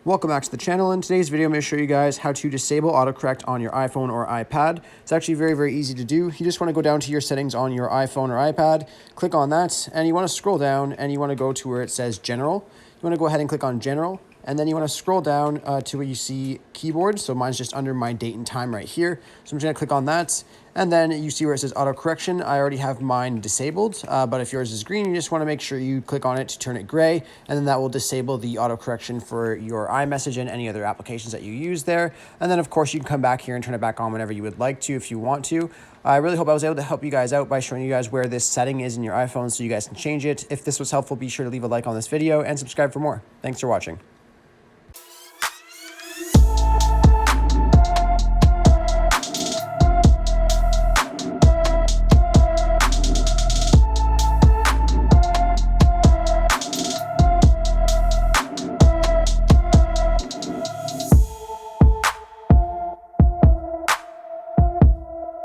Welcome back to the channel. In today's video, I'm going to show you guys how to disable autocorrect on your iPhone or iPad. It's actually very easy to do. You just want to go down to your settings on your iPhone or iPad, click on that, and you want to scroll down and you want to go to where it says General. You want to go ahead and click on General, and then you want to scroll down to where you see Keyboard. So mine's just under my date and time right here. So I'm just going to click on that, and then you see where it says auto correction. I already have mine disabled, but if yours is green, you just want to make sure you click on it to turn it gray, and then that will disable the auto correction for your iMessage and any other applications that you use there. And then of course you can come back here and turn it back on whenever you would like to if you want to. I really hope I was able to help you guys out by showing you guys where this setting is in your iPhone so you guys can change it. If this was helpful, be sure to leave a like on this video and subscribe for more. Thanks for watching.